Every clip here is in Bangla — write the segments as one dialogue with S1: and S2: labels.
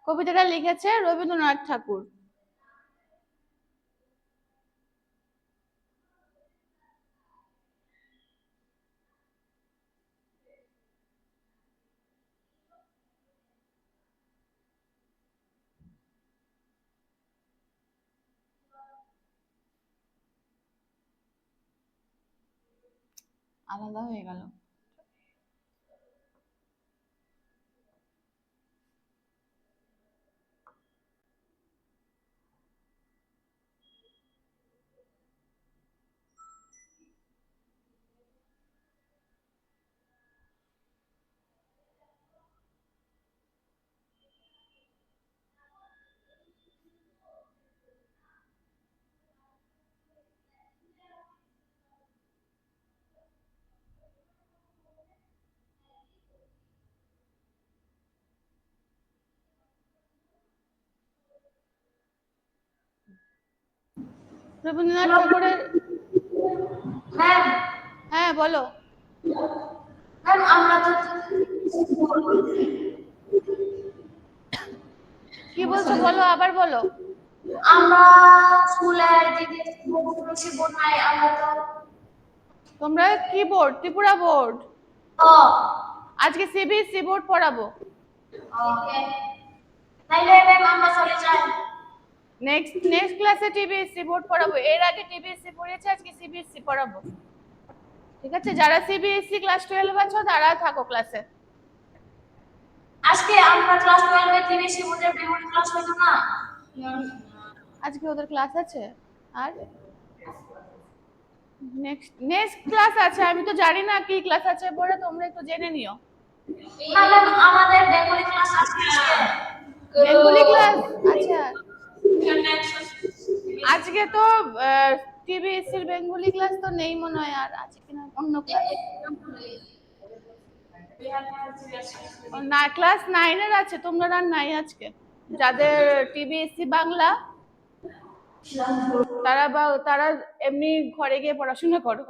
S1: কবিতাটা লিখেছে রবীন্দ্রনাথ ঠাকুর। আলাদা হয়ে গেল। রবীন্দ্রনাথ ঠাকুরের হ্যাঁ বলো। কি বলছো বলো, আবার বলো।
S2: আমরা স্কুলের যে বোর্ড নাই, আমরা তো
S1: তোমরা কি বোর্ড? ত্রিপুরা বোর্ড। আজকে সিবিএসসি বোর্ড পড়াবো।
S2: তাইলে ম্যাম আমরা চলে যাই।
S1: নেক্সট ক্লাসে টিবিএসসি বোর্ড পড়াবো। এর আগে টিবিএসসি পড়িয়েছে, আজকে সিবিএসসি পড়াবো। ঠিক আছে, যারা সিবিএসসি ক্লাস 12 আছো তারা থাকো ক্লাসে।
S2: আজকে আমরা ক্লাস 12 এ টিবিএসসি বোর্ডের বেঙ্গলি ক্লাস হইতো না?
S1: আজকে ওদের ক্লাস আছে। আর নেক্সট ক্লাস আছে, আমি তো জানি না কি ক্লাস আছে, পরে তোমরা একটু জেনে নিও।
S2: ম্যাম আমাদের বেঙ্গলি ক্লাস আজকে
S1: বেঙ্গলি ক্লাস আচ্ছা। আজকে তো টিবিএসসি এর বেঙ্গলি ক্লাস তো নেই মনে হয়, আর আছে কিনা অন্য ক্লাস। না, ক্লাস 9 এর আছে, তোমরা আর নাই আজকে। যাদের টিবিএসসি বাংলা তারা এমনি ঘরে গিয়ে পড়াশোনা করো।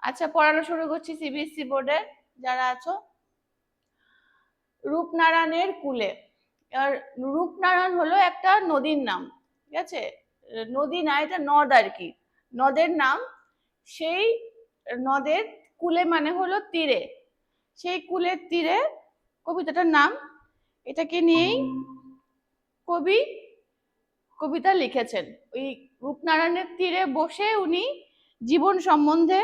S1: আচ্ছা, পড়ানো শুরু করছি সিবিএসসি বোর্ডের যারা আছো। রূপনারায়ণের কুলে। এবার রূপনারায়ণ হলো একটা নদীর নাম, ঠিক আছে? নদী না, এটা নদ আর কি, নদের নাম। সেই নদের কুলে মানে হলো তীরে, সেই কুলের তীরে কবিতাটার নাম। এটাকে নিয়েই কবি কবিতা লিখেছেন। ওই রূপনারায়ণের তীরে বসে উনি জীবন সম্বন্ধে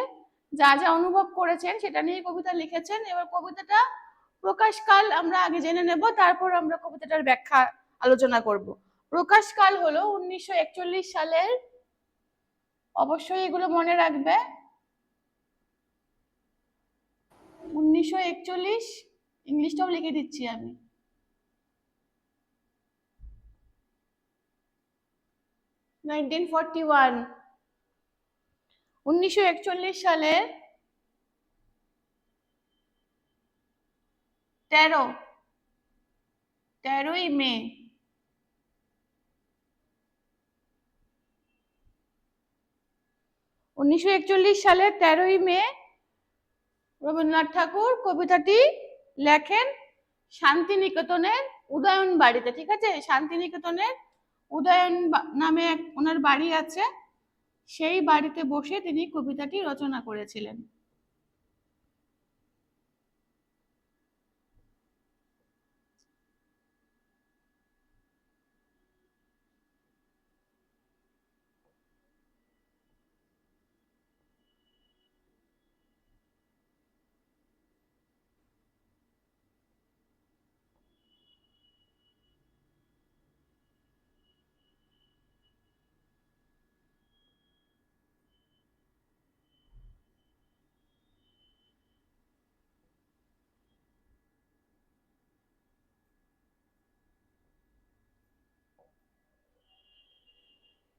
S1: যা যা অনুভব করেছেন সেটা নিয়ে কবিতা লিখেছেন। এবার কবিতাটা প্রকাশকাল আমরা আগে জেনে নেব, তারপর আমরা কবিতাটার ব্যাখ্যা আলোচনা করব। প্রকাশকাল হলো 1941 সালের, অবশ্যই এগুলো মনে রাখবে। 1941, ইংলিশটাও লিখে দিচ্ছি আমি। 1941 সালে 13ই মে সালে 13ই মে রবীন্দ্রনাথ ঠাকুর কবিতাটি লেখেন শান্তিনিকেতনের উদয়ন বাড়িতে। ঠিক আছে, শান্তিনিকেতনের উদয়ন নামে ওনার বাড়ি আছে, সেই বাড়িতে বসে তিনি কবিতাটি রচনা করেছিলেন।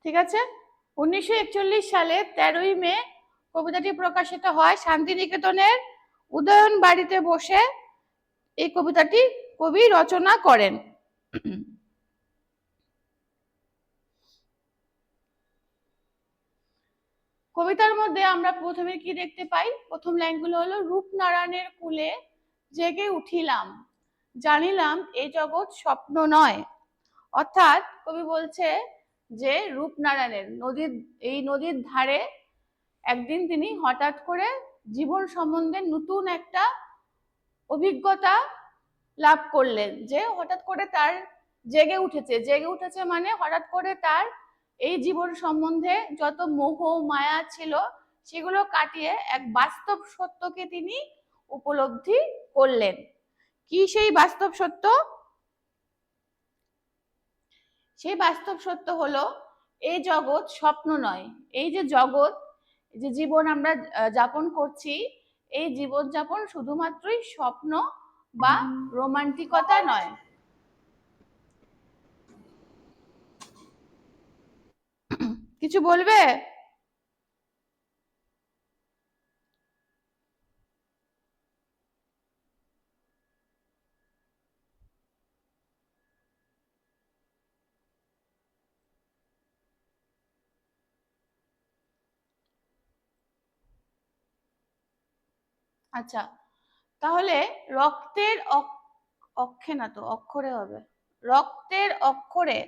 S1: ঠিক আছে, 1941 সালে 13ই মে কবিতাটি প্রকাশিত হয়। শান্তিনিকেতনের উদয়ন বাড়িতে বসে এই কবিতাটি কবি রচনা করেন। কবিতার মধ্যে আমরা প্রথমে কি দেখতে পাই? প্রথম লাইনগুলো হলো, রূপনারায়ণের কুলে জেগে উঠিলাম, জানিলাম এই জগৎ স্বপ্ন নয়। অর্থাৎ কবি বলছে যে রূপনারায়ণের এই নদীর ধারে একদিন তিনি হঠাৎ করে জীবন সম্বন্ধে নতুন একটা অভিজ্ঞতা লাভ করলেন, যে হঠাৎ করে তার জেগে উঠেছে মানে হঠাৎ করে তার এই জীবন সম্বন্ধে যত মোহ মায়া ছিল সেগুলো কাটিয়ে এক বাস্তব সত্যকে তিনি উপলব্ধি করলেন। কি সেই বাস্তব সত্য? সেই বাস্তব সত্য হলো, এই জগৎ স্বপ্ন নয়। এই যে জগৎ, যে জীবন আমরা যাপন করছি, এই জীবন যাপন শুধুমাত্রই স্বপ্ন বা রোমান্টিকতা নয়। কিছু বলবে? আচ্ছা, তাহলে রক্তের অক্ষে না তো, অক্ষরে হবে, রক্তের অক্ষরে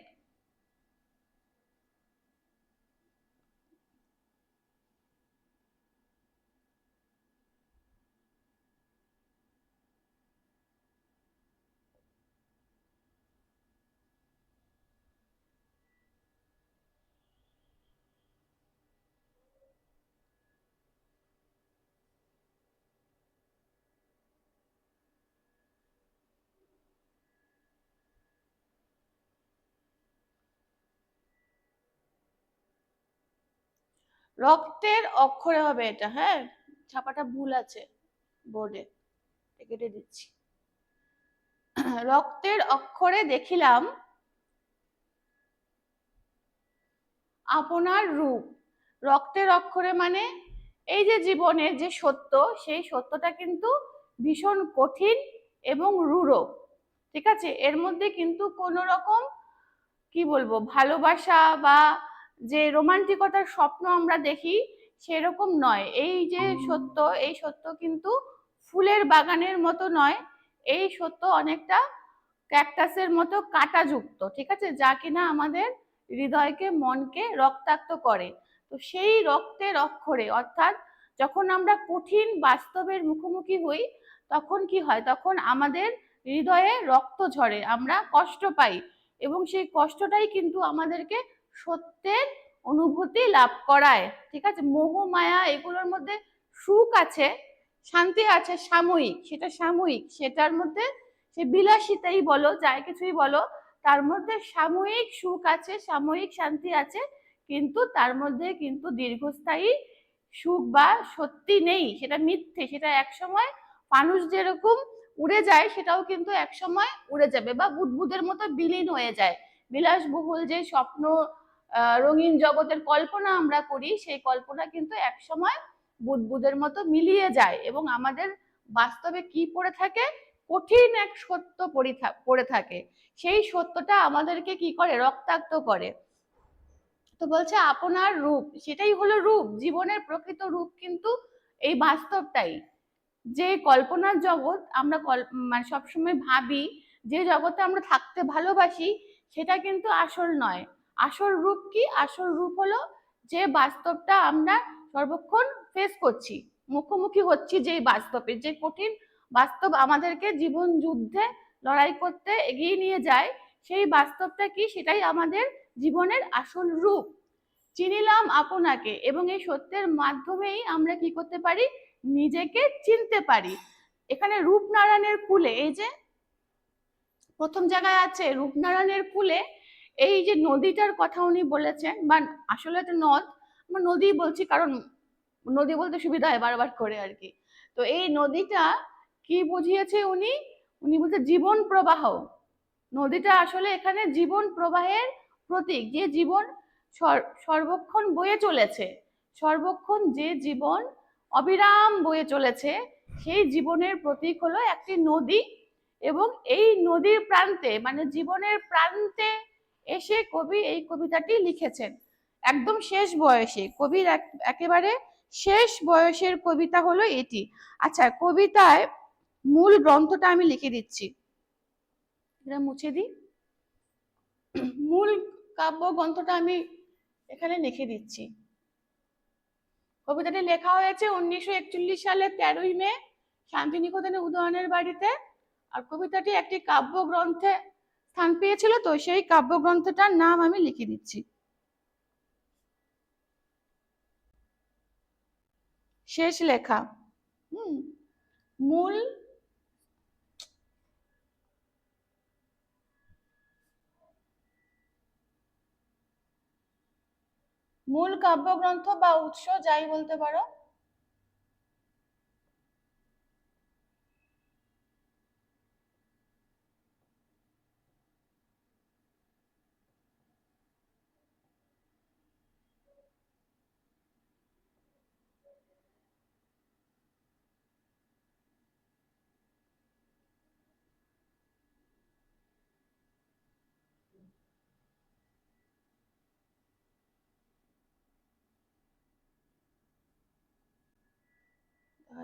S1: রক্তের অক্ষরে হবে এটা। হ্যাঁ, ছাপাটা ভুল আছে বোর্ডে, কেটে দিচ্ছি। রক্তের অক্ষরে দেখিলাম আপনার রূপ। রক্তের অক্ষরে মানে এই যে জীবনের যে সত্য, সেই সত্যটা কিন্তু ভীষণ কঠিন এবং রূঢ়। ঠিক আছে, এর মধ্যে কিন্তু কোনো রকম কি বলবো ভালোবাসা বা যে রোমান্টিকতার স্বপ্ন আমরা দেখি সেরকম নয়। এই যে সত্য, এই সত্য কিন্তু ফুলের বাগানের মতো নয়। এই সত্য অনেকটা ক্যাকটাসের মতো কাঁটাযুক্ত, ঠিক আছে, যা কিনা আমাদের হৃদয়কে মনকে রক্তাক্ত করে। তো সেই রক্তের অক্ষরে, অর্থাৎ যখন আমরা কঠিন বাস্তবের মুখোমুখি হই তখন কি হয়? তখন আমাদের হৃদয়ে রক্ত ঝরে, আমরা কষ্ট পাই, এবং সেই কষ্টটাই কিন্তু আমাদেরকে সত্যের অনুভূতি লাভ করায়। ঠিক আছে, মোহ মায়া এগুলোর মধ্যে সুখ আছে, শান্তি আছে সাময়িক, সেটা সাময়িক, সেটার মধ্যে সে বিলাসিতাই বলো, যাই কিছুই বলো, তার মধ্যে সাময়িক সুখ আছে, সাময়িক শান্তি আছে, কিন্তু তার মধ্যে কিন্তু দীর্ঘস্থায়ী সুখ বা সত্যি নেই, সেটা মিথ্যে। সেটা একসময় মানুষ যেরকম উড়ে যায়, সেটাও কিন্তু একসময় উড়ে যাবে বা বুদবুদের মতো বিলীন হয়ে যায়। বিলাসবহুল যে স্বপ্ন, রঙিন জগতের কল্পনা আমরা করি, সেই কল্পনা কিন্তু একসময় বুদবুদের মতো মিলিয়ে যায় এবং আমাদের বাস্তবে কি পড়ে থাকে? কঠিন এক সত্য পড়ে থাকে। সেই সত্যটা আমাদেরকে কি করে? রক্তাক্ত করে। তো বলছে আপনার রূপ, সেটাই হলো রূপ, জীবনের প্রকৃত রূপ কিন্তু এই বাস্তবটাই। যে কল্পনার জগৎ আমরা মানে সবসময় ভাবি, যে জগতে আমরা থাকতে ভালোবাসি, সেটা কিন্তু আসল নয়। আসল রূপ কি? আসল রূপ হলো যে বাস্তবটা আমরা সর্বক্ষণ ফেস করছি, মুখোমুখি হচ্ছি, যে বাস্তবে, যে কঠিন বাস্তব আমাদেরকে জীবন যুদ্ধে লড়াই করতে এগিয়ে নিয়ে যায়, সেই বাস্তবটা কি? সেটাই আমাদের জীবনের আসল রূপ। চিনিলাম আপনাকে, এবং এই সত্যের মাধ্যমেই আমরা কি করতে পারি? নিজেকে চিনতে পারি। এখানে রূপনারায়ণের কুলে, এই যে প্রথম জায়গায় আছে রূপনারায়ণের কুলে, এই যে নদীটার কথা উনি বলেছেন, বা আসলে একটা নদ, আমরা নদী বলছি কারণ নদী বলতে সুবিধা হয় বারবার করে আর কি। তো এই নদীটা কি বুঝিয়েছে উনি? উনি বলছে জীবন প্রবাহ। নদীটা আসলে এখানে জীবন প্রবাহের প্রতীক, যে জীবন সর্বক্ষণ বয়ে চলেছে, সর্বক্ষণ যে জীবন অবিরাম বয়ে চলেছে, সেই জীবনের প্রতীক হলো একটি নদী। এবং এই নদীর প্রান্তে, মানে জীবনের প্রান্তে এসে কবি এই কবিতাটি লিখেছেন। একদম শেষ বয়সে, কবির একেবারে শেষ বয়সের কবিতা হলো এটি। আচ্ছা, কবিতায় মূল গ্রন্থটা আমি লিখে দিচ্ছি, এটা মুছে দিই। মূল কাব্য গ্রন্থটা আমি এখানে লিখে দিচ্ছি। কবিতাটি লেখা হয়েছে 1941 সালের 13ই মে শান্তিনিকেতনে উদয়নের বাড়িতে। আর কবিতাটি একটি কাব্যগ্রন্থে স্থান পেয়েছিল, তো সেই কাব্যগ্রন্থটার নাম আমি লিখে দিচ্ছি। শেষ লেখা। মূল মূল কাব্যগ্রন্থ বা উৎস যাই বলতে পারো।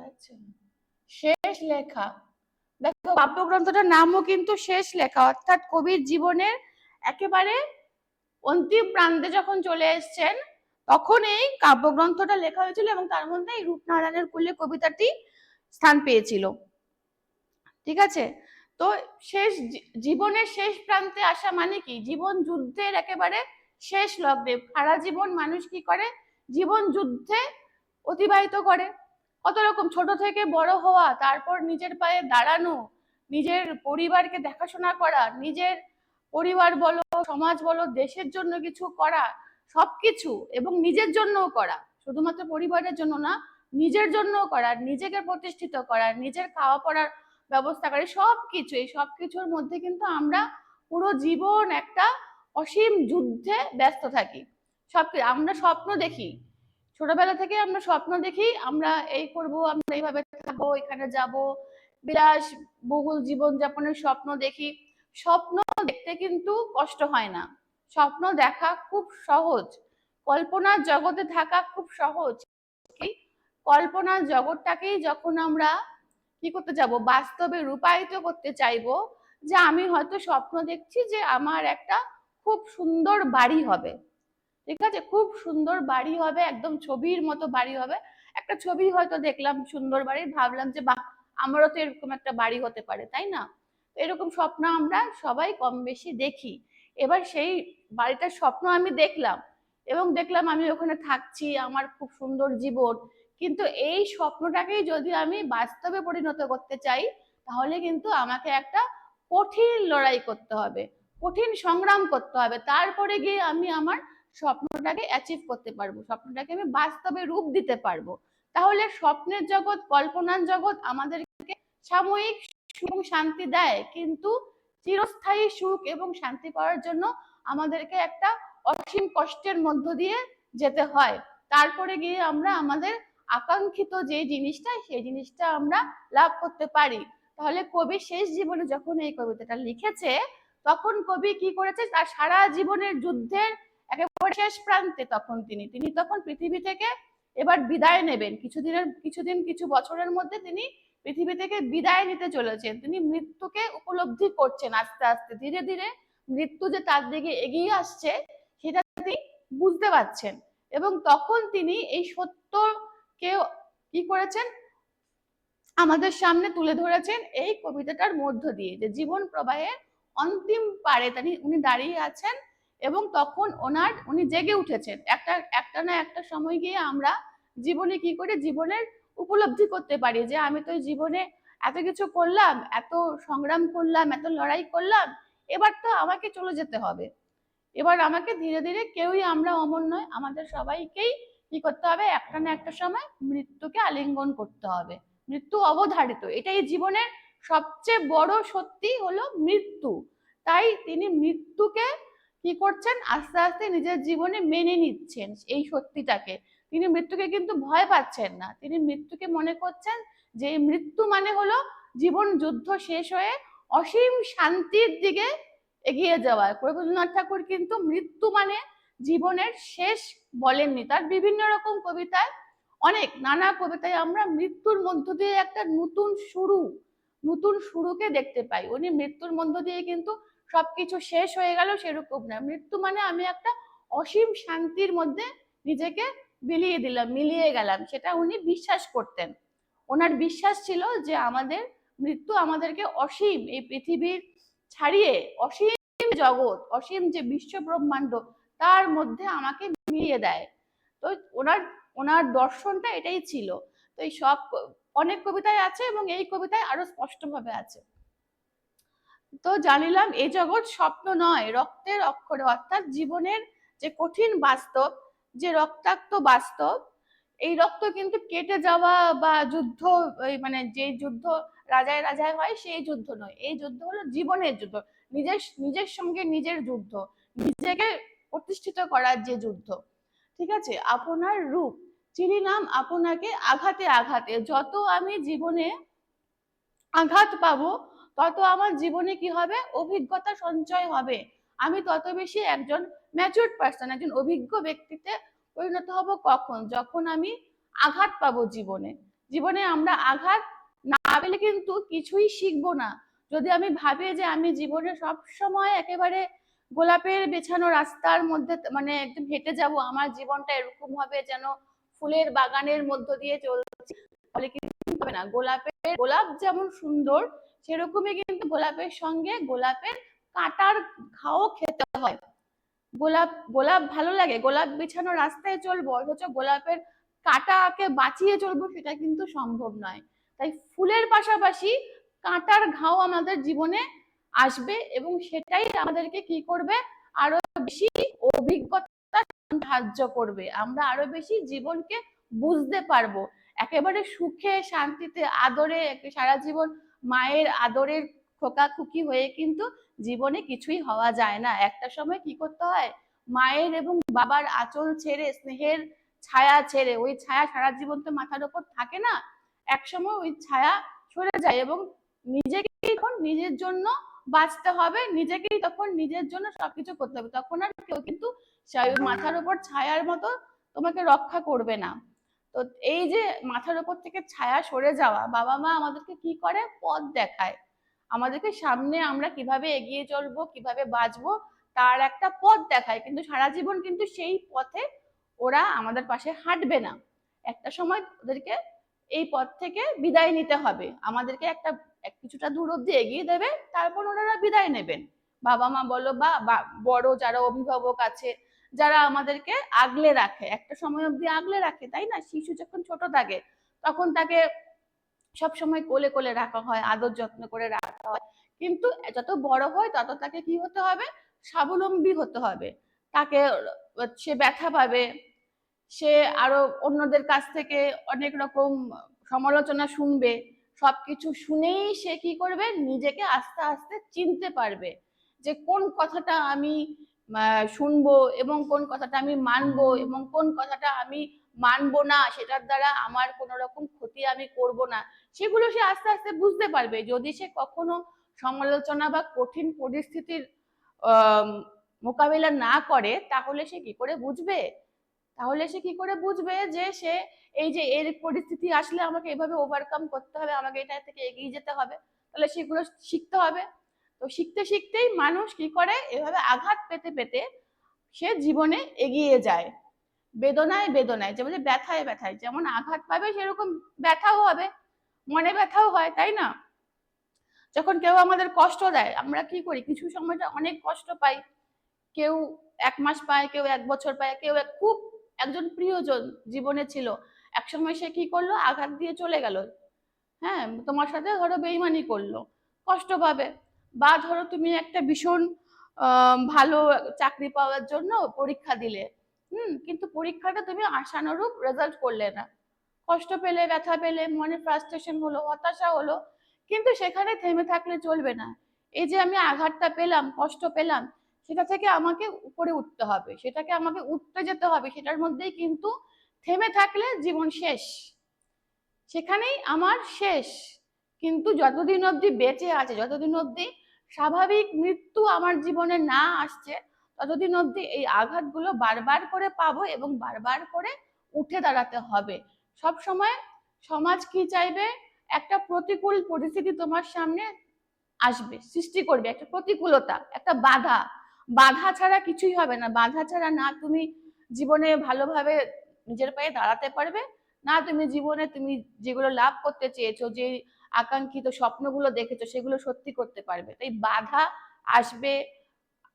S1: আচ্ছা, শেষ লেখা। দেখো, কাব্যগ্রন্থটার নামও কিন্তু শেষ লেখা, অর্থাৎ কবির জীবনের একেবারে অন্তিম প্রান্তে যখন চলে এসছেন তখন এই কাব্যগ্রন্থটা লেখা হয়েছিল, এবং তার মধ্যে এই রূপনারায়ণের কুলে কবিতাটি স্থান পেয়েছিল। ঠিক আছে, তো শেষ জীবনের শেষ প্রান্তে আসা মানে কি, জীবন যুদ্ধের একেবারে শেষ লগ্নে। সারা জীবন মানুষ কি করে, জীবন যুদ্ধে অতিবাহিত করে। কত রকম, ছোট থেকে বড় হওয়া, তারপর নিজের পায়ে দাঁড়ানো, নিজের পরিবারকে দেখাশোনা করা, নিজের পরিবার বলো, সমাজ বলো, দেশের জন্য কিছু করা, সবকিছু, এবং নিজের জন্যও করা, শুধুমাত্র পরিবারের জন্য না, নিজের জন্যও করা, নিজেকে প্রতিষ্ঠিত করা, নিজের খাওয়া পড়ার ব্যবস্থা করে, সবকিছু, এই সবকিছুর মধ্যে কিন্তু আমরা পুরো জীবন একটা অসীম যুদ্ধে ব্যস্ত থাকি। আমরা স্বপ্ন দেখি, ছোটবেলা থেকে আমরা স্বপ্ন দেখি, আমরা এই করব, আমরা এইভাবে থাকবো, এখানে যাব, বিলাস বহুল জীবন যাপনের স্বপ্ন দেখি। স্বপ্ন দেখতে কিন্তু কষ্ট হয় না, স্বপ্ন দেখা খুব সহজ, কল্পনার জগতে থাকা খুব সহজ। কল্পনার জগৎটাকেই যখন আমরা কি করতে যাব, বাস্তবে রূপায়িত করতে চাইবো, যে আমি হয়তো স্বপ্ন দেখছি যে আমার একটা খুব সুন্দর বাড়ি হবে, ঠিক আছে, খুব সুন্দর বাড়ি হবে, একদম ছবির মতো বাড়ি হবে। একটা ছবি হয়তো দেখলাম সুন্দর বাড়ি, ভাবলাম যে বাহ, আমারও তো এরকম একটা বাড়ি হতে পারে, তাই না? এরকম স্বপ্ন আমরা সবাই কম বেশি দেখি। এবার সেই বাড়িটার স্বপ্ন আমি দেখলাম, এবং দেখলাম আমি ওখানে থাকছি, আমার খুব সুন্দর জীবন, কিন্তু এই স্বপ্নটাকেই যদি আমি বাস্তবে পরিণত করতে চাই, তাহলে কিন্তু আমাকে একটা কঠিন লড়াই করতে হবে, কঠিন সংগ্রাম করতে হবে, তারপরে গিয়ে আমি আমার স্বপ্নটাকে অ্যাচিভ করতে পারবো, স্বপ্নটাকে আমি বাস্তবে রূপ দিতে পারবো। তাহলে স্বপ্নের জগৎ, কল্পনার জগৎ আমাদেরকে সাময়িক সুখ এবং শান্তি দেয়, কিন্তু চিরস্থায়ী সুখ এবং শান্তি পাওয়ার জন্য আমাদেরকে একটা অসীম কষ্টের মধ্য দিয়ে যেতে হয়, তারপরে গিয়ে আমরা আমাদের আকাঙ্ক্ষিত যে জিনিসটা, সেই জিনিসটা আমরা লাভ করতে পারি। তাহলে কবি শেষ জীবনে যখন এই কবিতাটা লিখেছে, তখন কবি কি করেছে, তার সারা জীবনের যুদ্ধের একেবারে শেষ প্রান্তে তখন তিনি তখন পৃথিবী থেকে এবার বিদায় নেবেন, কিছু বছরের মধ্যে তিনি পৃথিবী থেকে বিদায় নিতে চলেছেন, তিনি মৃত্যুকে উপলব্ধি করছেন, আস্তে আস্তে ধীরে ধীরে মৃত্যু যে তার দিকে এগিয়ে আসছে সেটা তিনি বুঝতে পারছেন, এবং তখন তিনি এই সত্যকে কি করেছেন, আমাদের সামনে তুলে ধরেছেন এই কবিতাটার মধ্য দিয়ে, যে জীবন প্রবাহের অন্তিম পারে উনি দাঁড়িয়ে আছেন, এবং তখন উনি জেগে উঠেছেন। একটা না একটা সময় গিয়ে আমরা জীবনে কি করে জীবনের উপলব্ধি করতে পারি, যে আমি তো জীবনে এত কিছু করলাম, এত সংগ্রাম করলাম, এত লড়াই করলাম, এবার তো আমাকে চলে যেতে হবে, এবার আমাকে ধীরে ধীরে, কেউই আমরা অমর নয়, আমাদের সবাইকেই কি করতে হবে, একটা না একটা সময় মৃত্যুকে আলিঙ্গন করতে হবে, মৃত্যু অবধারিত, এটাই জীবনের সবচেয়ে বড় সত্যি হলো মৃত্যু। তাই তিনি মৃত্যুকে কি করছেন, আস্তে আস্তে নিজের জীবনে মেনে নিচ্ছেন এই সত্যিটাকে, তিনি মৃত্যুকে কিন্তু ভয় পাচ্ছেন না, তিনি মৃত্যুকে মনে করছেন যে মৃত্যু মানে হলো জীবন যুদ্ধ শেষ হয়ে অসীম শান্তির দিকে এগিয়ে যাওয়া। রবীন্দ্রনাথ ঠাকুর কিন্তু মৃত্যু মানে জীবনের শেষ বলেননি। তার বিভিন্ন রকম কবিতায়, অনেক নানা কবিতায় আমরা মৃত্যুর মধ্য দিয়ে একটা নতুন শুরুকে দেখতে পাই। উনি মৃত্যুর মধ্য দিয়ে কিন্তু সবকিছু শেষ হয়ে গেল সেরকম না। মৃত্যু মানে আমি একটা অসীম শান্তির মধ্যে নিজেকে মিলিয়ে গেলাম, সেটা উনি বিশ্বাস করতেন। ওনার বিশ্বাস ছিল যে আমাদের মৃত্যু আমাদেরকে অসীম এই পৃথিবীর ছাড়িয়ে অসীম জগৎ, অসীম যে বিশ্ব ব্রহ্মাণ্ড, তার মধ্যে আমাকে মিলিয়ে দেয়। তো ওনার ওনার দর্শনটা এটাই ছিল। তো এই সব অনেক কবিতায় আছে এবং এই কবিতায় আরো স্পষ্টভাবে আছে। তো জানিলাম এ জগৎ স্বপ্ন নয় রক্তের অক্ষরে, অর্থাৎ জীবনের যে কঠিন বাস্তব, যে রক্তাক্ত বাস্তব, এই রক্ত কিন্তু কেটে যাওয়া বা যুদ্ধ, মানে যে যুদ্ধ রাজায় রাজায় হয় সেই যুদ্ধ নয়। এই যুদ্ধ হলো জীবনের যুদ্ধ, নিজের সঙ্গে নিজের যুদ্ধ, নিজেকে প্রতিষ্ঠিত করার যে যুদ্ধ। ঠিক আছে? আপনার রূপ চিনিলাম আপনাকে আঘাতে আঘাতে, যত আমি জীবনে আঘাত পাবো তত আমার জীবনে কি হবে, অভিজ্ঞতা সঞ্চয় হবে। আমি তত বেশি একজন ম্যাচিউরড পার্সন, একজন অভিজ্ঞ ব্যক্তিতে পরিণত হব। কখন? যখন আমি আঘাত পাবো জীবনে। জীবনে আমরা আঘাত না পেলে কিন্তু কিছুই শিখবো না। যদি আমি ভাবি যে আমি জীবনে সব সময় একেবারে গোলাপের বেছানো রাস্তার মধ্যে মানে একদম হেঁটে যাব, আমার জীবনটা এরকম হবে যেন ফুলের বাগানের মধ্য দিয়ে চলছি, তাহলে কিন্তু হবে না। গোলাপ যেমন সুন্দর, সেরকমই কিন্তু গোলাপের সঙ্গে গোলাপের কাঁটার ঘাও খেতে হয়। গোলাপ ভালো লাগে, গোলাপ বিছানো রাস্তায় চলবো, অথচ গোলাপের কাঁটাকে বাঁচিয়ে চলবো, সেটা কিন্তু সম্ভব নয়। তাই ফুলের পাশাপাশি কাঁটার ঘাও আমাদের জীবনে আসবে এবং সেটাই আমাদেরকে কি করবে, আরো বেশি অভিজ্ঞতা সাহায্য করবে। আমরা আরো বেশি জীবনকে বুঝতে পারবো। একেবারে সুখে শান্তিতে আদরে সারা জীবন মায়ের আদরের খোকাখুকি হয়ে কিন্তু জীবনে কিছুই হওয়া যায় না। একটা সময় কি করতে হয়, মায়ের এবং বাবার আঁচল ছেড়ে, স্নেহের ছায়া ছেড়ে, ওই ছায়া সারা জীবন তো মাথার উপর থাকে না, এক সময় ওই ছায়া সরে যায় এবং নিজেকেই তখন নিজের জন্য বাঁচতে হবে, নিজেকেই তখন নিজের জন্য সবকিছু করতে হবে। তখন আর কেউ কিন্তু মাথার উপর ছায়ার মতো তোমাকে রক্ষা করবে না। তো এই যে মাথার উপর থেকে ছায়া সরে যাওয়া, বাবা মা আমাদেরকে কি করে, পথ দেখায় আমাদেরকে, সামনে আমরা কিভাবে এগিয়ে চলবো, কিভাবে বাঁচবো তার একটা পথ দেখায়, কিন্তু সারা জীবন কিন্তু সেই পথে ওরা আমাদের পাশে হাঁটবে না। একটা সময় ওদেরকে এই পথ থেকে বিদায় নিতে হবে, আমাদেরকে কিছুটা দূর অব্দি এগিয়ে দেবে, তারপর ওনারা বিদায় নেবেন। বাবা মা বলো বা বড় যারা অভিভাবক আছে, যারা আমাদেরকে আগলে রাখে, একটা সময় অব্দি আগলে রাখে, তাই না? শিশু যখন ছোট থাকে তখন তাকে সব সময় কোলে কোলে রাখা হয়, আদর যত্ন করে রাখা হয়, কিন্তু যত বড় হয় তত তাকে কি হতে হবে, স্বাবলম্বী হতে হবে। তাকে সে ব্যথা পাবে, সে আরো অন্যদের কাছ থেকে অনেক রকম সমালোচনা শুনবে, সবকিছু শুনেই সে কি করবে, নিজেকে আস্তে আস্তে চিনতে পারবে যে কোন কথাটা আমি শুনবো এবং কোন কথাটা আমি মানবো এবং কোন কথাটা আমি মানবো না, সেটার দ্বারা আমার কোনো রকম ক্ষতি আমি করব না, সেগুলো সে আস্তে আস্তে বুঝতে পারবে। যদি সে কখনো সমালোচনা বা কঠিন পরিস্থিতির মোকাবিলা না করে, তাহলে সে কি করে বুঝবে, যে সে এই যে এর পরিস্থিতি আসলে আমাকে এভাবে ওভারকাম করতে হবে, আমাকে এটা থেকে এগিয়ে যেতে হবে, তাহলে সেগুলো শিখতে হবে। তো শিখতে শিখতেই মানুষ কি করে, এভাবে আঘাত পেতে পেতে সে জীবনে এগিয়ে যায়। বেদনায় বেদনায়, যেমন ব্যথায় ব্যথায়, যেমন আঘাত পাবে সেরকম ব্যথাও হবে, মনে ব্যথাও হয়, তাই না? যখন কেউ আমাদের কষ্ট দেয়, আমরা কি করি, কিছু সময়টা অনেক কষ্ট পাই, কেউ 1 মাস পায়, কেউ 1 বছর পায়, কেউ খুব একজন প্রিয়জন জীবনে ছিল, একসময় সে কি করলো, আঘাত দিয়ে চলে গেল, হ্যাঁ, তোমার সাথে ধরো বেইমানি করলো, কষ্ট পাবে। বা ধরো তুমি একটা ভীষণ ভালো চাকরি পাওয়ার জন্য পরীক্ষা দিলে, কিন্তু পরীক্ষাটা তুমি আশানুরূপ রেজাল্ট করলে না, কষ্ট পেলে, ব্যথা পেলে, মনে ফ্রাস্ট্রেশন হলো, হতাশা হলো, কিন্তু সেখানে থেমে থাকলে চলবে না। এই যে আমি আঘাতটা পেলাম, কষ্ট পেলাম, সেটা থেকে আমাকে উপরে উঠতে হবে, সেটাকে আমাকে উঠতে যেতে হবে, সেটার মধ্যেই কিন্তু থেমে থাকলে জীবন শেষ, সেখানেই আমার শেষ। কিন্তু যতদিন অবধি বেঁচে আছে, যতদিন অবধি স্বাভাবিক মৃত্যু আমার জীবনে না আসছে, ততদিন অবধি এই আঘাতগুলো বারবার করে পাবো এবং বারবার করে উঠে দাঁড়াতে হবে। সব সময় সমাজ কি চাইবে? একটা প্রতিকূল পরিস্থিতি তোমার সামনে আসবে, সৃষ্টি করবে একটা প্রতিকূলতা, একটা বাধা। বাধা ছাড়া কিছুই হবে না। বাধা ছাড়া না তুমি জীবনে ভালোভাবে নিজের পায়ে দাঁড়াতে পারবে, না তুমি জীবনে তুমি যেগুলো লাভ করতে চেয়েছো, যে আকাঙ্ক্ষিত স্বপ্নগুলো দেখেছো, সেগুলো সত্যি করতে পারবে। তাই বাধা আসবে,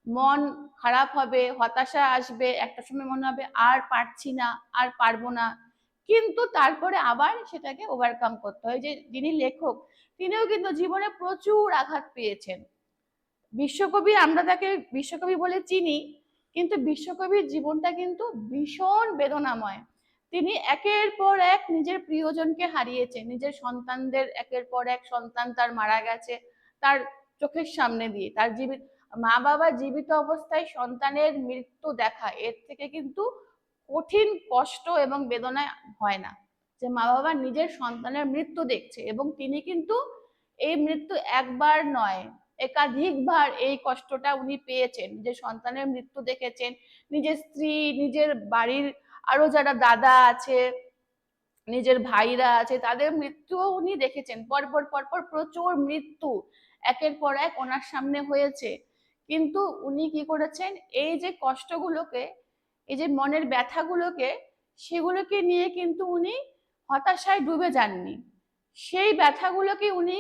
S1: মন খারাপ হবে, হতাশা আসবে, একটা সময় মনে হবে আর পারছি না, আর পারবো না, কিন্তু তারপরে আবার সেটাকে ওভারকাম করতে হয়। যে যিনি লেখক, তিনিও কিন্তু জীবনে প্রচুর আঘাত পেয়েছেন। বিশ্বকবি, আমরা তাকে বিশ্বকবি বলে চিনি, কিন্তু বিশ্বকবির জীবনটা কিন্তু ভীষণ বেদনাময়। তিনি একের পর এক নিজের প্রিয়জনকে হারিয়েছেন, নিজের সন্তানদের একের পর এক সন্তান তার মারা গেছে তার চোখের সামনে দিয়ে। তার জীবিত মা বাবা জীবিত অবস্থায় সন্তানের মৃত্যু দেখা, এর থেকে কিন্তু কঠিন কষ্ট এবং বেদনায় হয় না। যে মা বাবা নিজের সন্তানের মৃত্যু দেখছে, এবং তিনি কিন্তু এই মৃত্যু একবার নয়, একাধিকবার এই কষ্টটা উনি পেয়েছেন। নিজের সন্তানের মৃত্যু দেখেছেন, নিজের স্ত্রী, নিজের বাড়ির আরো যারা দাদা আছে, নিজের ভাইরা আছে, তাদের মৃত্যুও উনি দেখেছেন। পরপর পরপর প্রচুর মৃত্যু একের পর এক ওনার সামনে হয়েছে, কিন্তু উনি কি করেছেন? এই যে কষ্টগুলোকে, এই যে মনের ব্যথাগুলোকে, সেগুলোকে নিয়ে কিন্তু উনি হতাশায় ডুবে যাননি। সেই ব্যথাগুলোকে উনি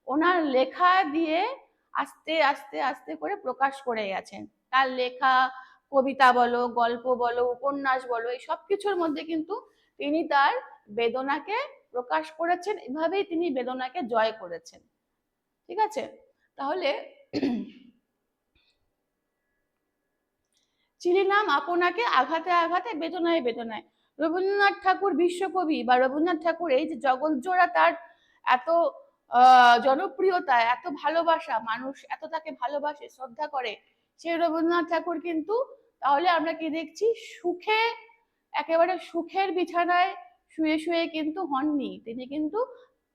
S1: ওনার লেখা দিয়ে আস্তে আস্তে আস্তে করে প্রকাশ করে গেছেন। তার লেখা কবিতা বলো, গল্প বলো, উপন্যাস বলো, এই সব কিছুর মধ্যে কিন্তু তিনি তার বেদনাকে প্রকাশ করেছেন। এভাবেই তিনি বেদনাকে জয় করেছেন। ঠিক আছে? তাহলে চিনিলাম আপনাকে আঘাতে আঘাতে, বেদনায় বেদনায়। রবীন্দ্রনাথ ঠাকুর বিশ্বকবি, বা রবীন্দ্রনাথ ঠাকুর এই যে জগৎজোড়া তার এত জনপ্রিয়তা, এত ভালোবাসা, মানুষ এত তাকে ভালোবাসে, শ্রদ্ধা করে, সেই রবীন্দ্রনাথ ঠাকুর কিন্তু তাহলে আমরা কি দেখছি? সুখে, একেবারে সুখের বিছানায় শুয়ে শুয়ে কিন্তু হননি, তিনি কিন্তু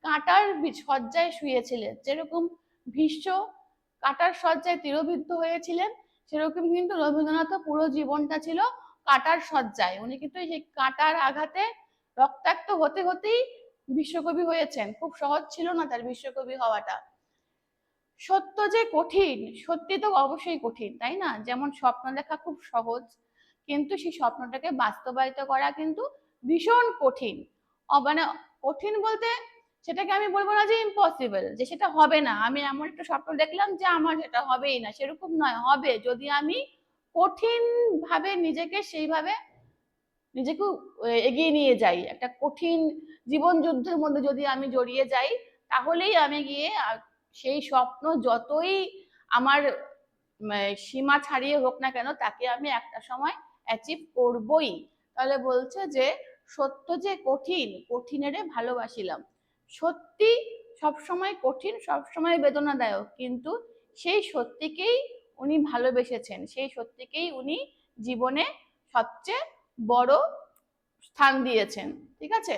S1: কাঁটার শয্যায় শুয়েছিলেন। যেরকম ভীষ্ম কাঁটার শয্যায় তীরবিদ্ধ হয়েছিলেন, সেরকম কিন্তু রবীন্দ্রনাথ পুরো জীবনটা ছিল কাঁটার শয্যায়। উনি কিন্তু সেই কাঁটার আঘাতে রক্তাক্ত হতে হতেই বিশ্বকবি হয়েছেন। খুব সহজ ছিল না তার বিশ্বকবি হওয়াটা। সত্য যে কঠিন, সত্যি তো অবশ্যই কঠিন, তাই না? যেমন স্বপ্ন দেখা খুব সহজ, কিন্তু সেই স্বপ্নটাকে বাস্তবায়িত করা কিন্তু ভীষণ কঠিন। মানে কঠিন বলতে সেটাকে আমি বলবো না যে ইম্পসিবল, যে সেটা হবে না, আমি এমন একটা স্বপ্ন দেখলাম যে আমার সেটা হবেই না, সেরকম নয়। হবে, যদি আমি কঠিন ভাবে নিজেকে সেইভাবে নিজেকে এগিয়ে নিয়ে যাই, একটা কঠিন জীবন যুদ্ধের মধ্যে যদি আমি জড়িয়ে যাই, তাহলেই আমি গিয়ে সেই স্বপ্ন যতই আমার সীমা ছাড়িয়ে হোক না কেন, তাকে আমি একটা সময় অ্যাচিভ করবই। তাহলে বলছে যে সত্য যে কঠিন, কঠিনেরে ভালোবাসিলাম। সত্যি সবসময় কঠিন, সবসময় বেদনাদায়ক, কিন্তু সেই সত্যিকেই উনি ভালোবেসেছেন, সেই সত্যিকেই উনি জীবনে সবচেয়ে বড় স্থান দিয়েছেন। ঠিক আছে?